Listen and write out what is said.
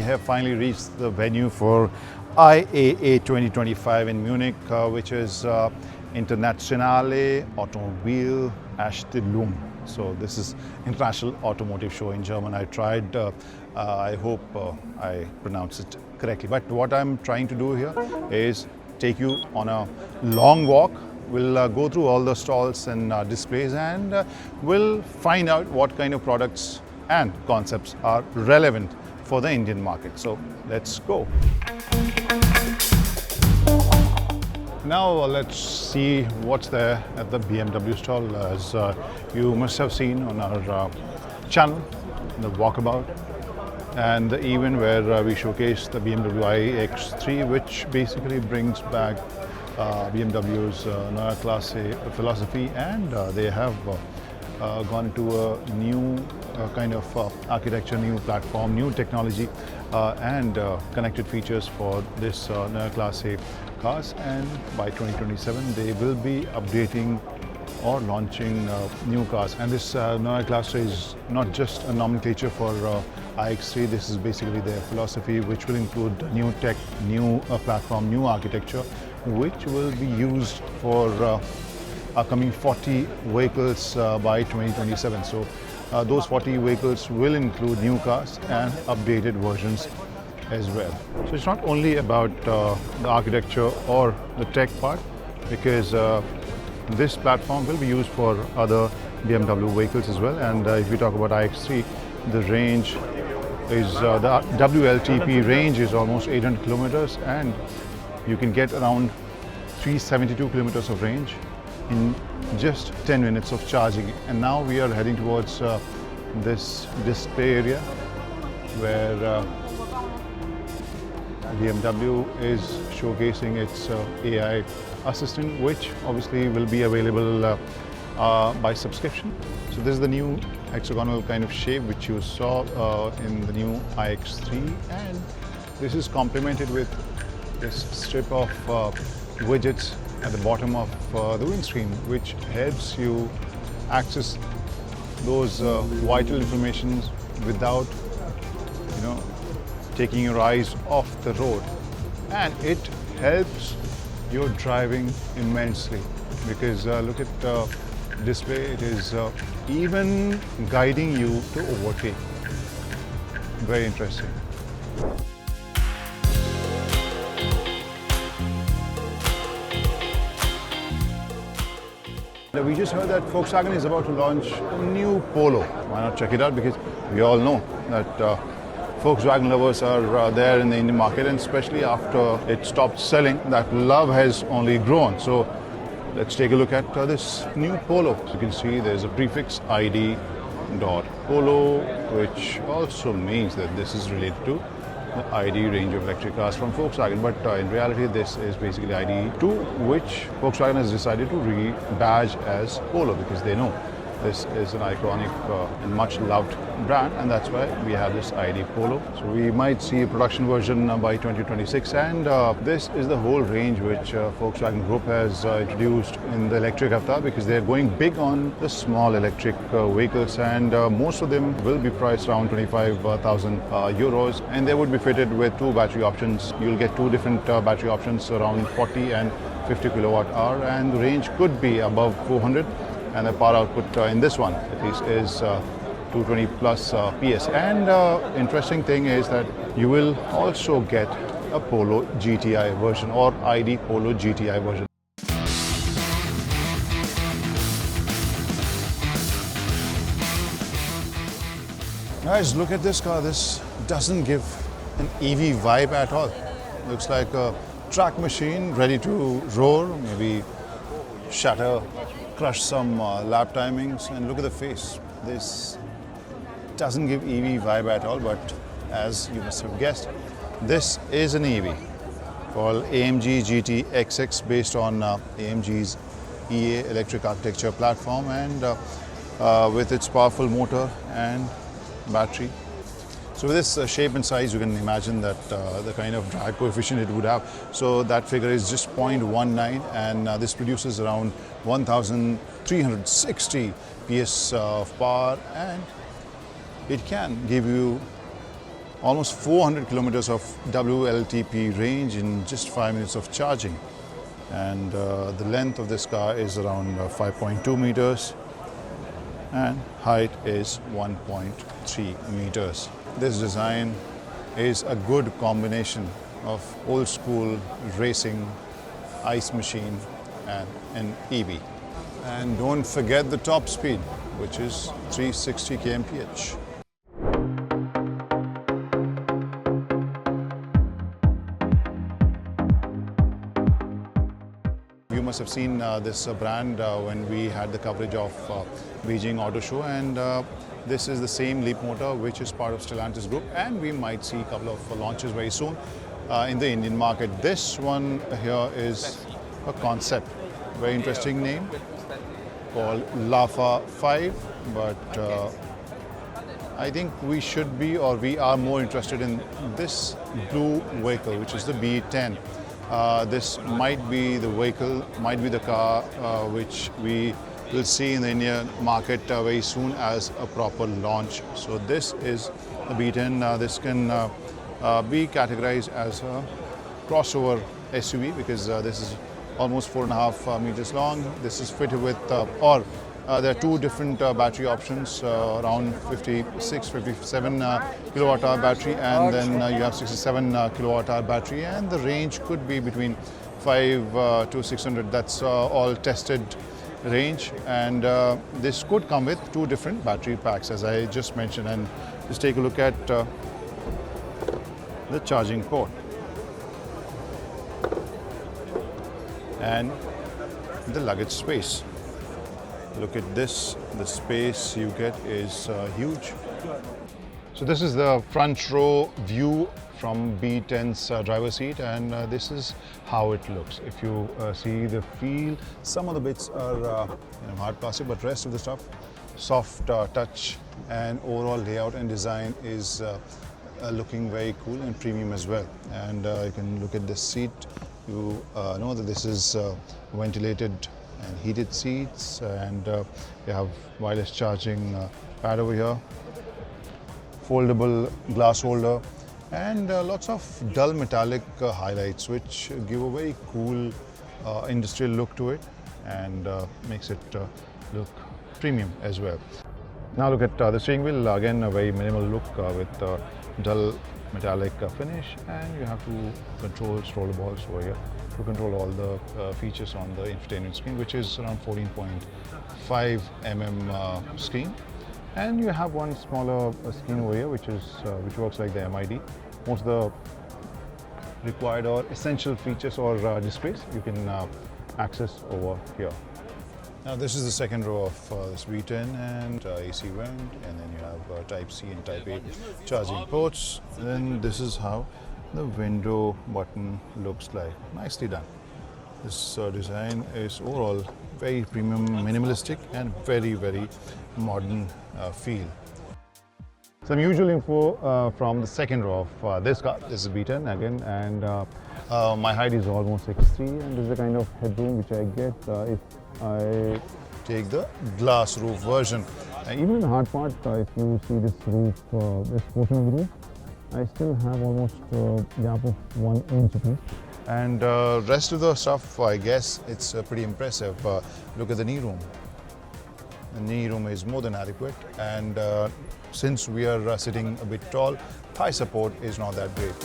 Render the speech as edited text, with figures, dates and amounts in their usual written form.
have finally reached the venue for IAA 2025 in Munich, which is Internationale Automobil Ausstellung. So this is International Automotive Show in German. I tried, I hope I pronounced it correctly. But what I'm trying to do here is take you on a long walk. We'll go through all the stalls and displays, and we'll find out what kind of products and concepts are relevant for the Indian market. So let's go. Now let's see what's there at the BMW stall. As you must have seen on our channel, the walkabout, and the event where we showcase the BMW iX3, which basically brings back BMW's Neue Klasse philosophy, and they have gone into a new kind of architecture, new platform, new technology, and connected features for this Neue Klasse cars. And by 2027 they will be updating or launching new cars. And this Neue Klasse is not just a nomenclature for iX3. This is basically their philosophy, which will include new tech, new platform, new architecture, which will be used for upcoming 40 vehicles by 2027. So those 40 vehicles will include new cars and updated versions as well. So it's not only about the architecture or the tech part, because this platform will be used for other BMW vehicles as well. And if we talk about iX3, the range is the WLTP range is almost 800 kilometers, and you can get around 372 kilometers of range in just 10 minutes of charging. And now we are heading towards this display area where BMW is showcasing its AI assistant, which obviously will be available by subscription. So this is the new hexagonal kind of shape which you saw in the new iX3, and this is complemented with this strip of widgets at the bottom of the windscreen, which helps you access those vital information without, taking your eyes off the road. And it helps your driving immensely, because look at the display, it is even guiding you to overtake. Very interesting. We just heard that Volkswagen is about to launch a new Polo. Why not check it out? Because we all know that Volkswagen lovers are there in the Indian market, and especially after it stopped selling, that love has only grown. So let's take a look at this new Polo. As you can see, there's a prefix ID.Polo, which also means that this is related to the ID range of electric cars from Volkswagen. But in reality, this is basically ID2, which Volkswagen has decided to rebadge as Polo, because they know this is an iconic and much loved brand, and that's why we have this ID Polo. So we might see a production version by 2026, and this is the whole range which Volkswagen Group has introduced in the electric avatar, because they're going big on the small electric vehicles, and most of them will be priced around 25,000 euros, and they would be fitted with two battery options. You'll get two different battery options, around 40 and 50 kilowatt hour, and the range could be above 400. And the power output in this one at least is 220 plus PS. And interesting thing is that you will also get a Polo GTI version, or ID Polo GTI version. Guys, look at this car. This doesn't give an EV vibe at all. Looks like a track machine ready to roar, maybe shatter, crush some lap timings. And look at the face. This doesn't give EV vibe at all, but as you must have guessed, this is an EV called AMG GT XX, based on AMG's EA electric architecture platform, and with its powerful motor and battery. So with this shape and size, you can imagine that the kind of drag coefficient it would have. So that figure is just 0.19, and this produces around 1,360 PS of power, and it can give you almost 400 kilometers of WLTP range in just 5 minutes of charging. And the length of this car is around 5.2 meters and height is 1.3 meters. This design is a good combination of old school racing, ICE machine and an EV. And don't forget the top speed, which is 360 kmph. You must have seen this brand when we had the coverage of Beijing Auto Show, and this is the same Leap motor which is part of Stellantis Group, and we might see a couple of launches very soon in the Indian market. This one here is a concept, very interesting name called Lafa 5, but I think we should be, or we are more interested in this blue vehicle, which is the B10. This might be the vehicle, might be the car which we will see in the Indian market very soon as a proper launch. So this is the B10. This can be categorized as a crossover SUV because this is almost 4.5 meters long. This is fitted with, there are two different battery options, around 56, 57 kilowatt hour battery, and then you have 67 kilowatt hour battery, and the range could be between 5 to 600. That's all tested range, and this could come with two different battery packs as I just mentioned. And just take a look at the charging port and the luggage space. Look at this, the space you get is huge. So this is the front row view from B10's driver seat, and this is how it looks. If you see the feel, some of the bits are hard plastic, but rest of the stuff, soft touch, and overall layout and design is looking very cool and premium as well. And you can look at the seat. You know that this is ventilated and heated seats, and you have wireless charging pad over here, foldable glass holder, and lots of dull metallic highlights which give a very cool industrial look to it and makes it look premium as well. Now look at the steering wheel, again a very minimal look with dull metallic finish, and you have to control stroller balls over here to control all the features on the infotainment screen, which is around 14.5 mm screen. And you have one smaller screen over here which works like the MID. Most of the required or essential features or displays you can access over here. Now this is the second row of this V10, and AC vent, and then you have Type C and Type A charging ports. Then this is how the window button looks like. Nicely done. This design is overall very premium, minimalistic, and very, very modern feel. Some usual info from the second row of this car. This is B10 again, and my height is almost 6'3", and this is the kind of headroom which I get if I take the glass roof version. Even in the hard part, if you see this roof, this portion of the roof, I still have almost a gap of 1 inch at least. And rest of the stuff, I guess it's pretty impressive. Look at the knee room. The knee room is more than adequate, and since we are sitting a bit tall, thigh support is not that great.